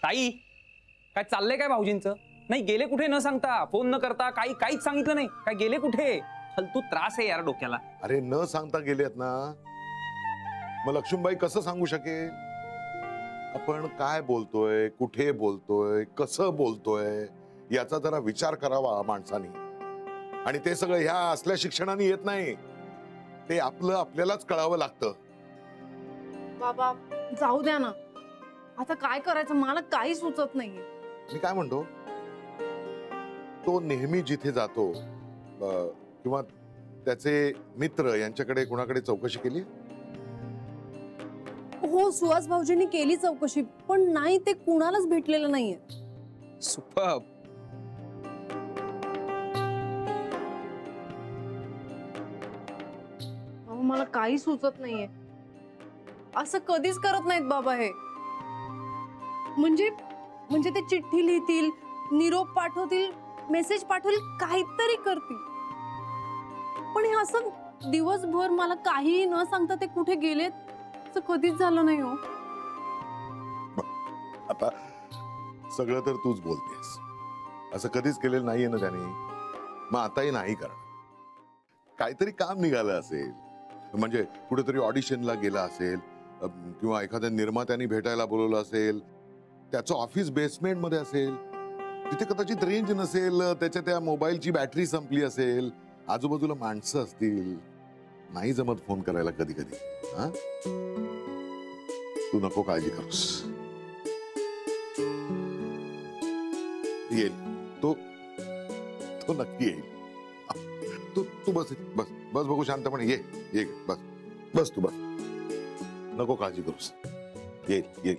ताई, काय चाललंय काय भाऊजींचं? नाही गेले कुठे न सांगता, फोन न करता, काहीच सांगितलं नाही. काय गेले कुठे? फालतू त्रास आहे यार डोक्याला. अरे न सांगता गेलेत ना, मग लक्ष्मीबाई कसं सांगू शकेल? आपण काय बोलतोय, कुठे बोलतोय, कसं बोलतोय याचा जरा विचार करावा माणसाने. आणि ते सगळं ह्या असल्या शिक्षणाने येत नाही, ते आपलं आपल्यालाच कळावं लागतं. बाबा जाऊ द्या ना, आता काय करायचं मला काही सुचत नाहीये. मी काय म्हणतो, तो नेहमी जिथे जातो किंवा त्याचे मित्र यांच्याकडे कुणाकडे चौकशी केली? हो सुहास भाऊजींनी केली चौकशी, पण नाही ते कुणालाच भेटलेलं नाहीये. सुपर्ब. मला काही सुचत नाहीये. असं कधीच करत नाहीत बाबा हे. म्हणजे ते चिठ्ठी लिहितील, निरोप पाठवतील, मेसेज पाठवतील, काहीतरी करतील. पण हे असं दिवसभर मला काही न सांगता ते कुठे गेलेत असं कधीच झालं नाही हो. आता सगळं तर तूच बोलतेस, असं कधीच केलेलं नाहीये ना त्याने. मग आताही नाही करणार. काहीतरी काम निघालं असेल, म्हणजे कुठेतरी ऑडिशनला गेला असेल किंवा एखाद्या निर्मात्याने भेटायला बोलवलं असेल, त्याचं ऑफिस बेसमेंट मध्ये असेल, तिथे कदाचित रेंज नसेल, त्याच्या त्या मोबाईलची बॅटरी संपली असेल, आजूबाजूला माणसं असतील, नाही जमत फोन करायला कधी कधी. हा, तू नको काळजी करूस, येईल तो नक्की येईल. तू बस बस बस बघू शांतपणे. ये बस बस तू बस, नको काळजी करूस, येईल.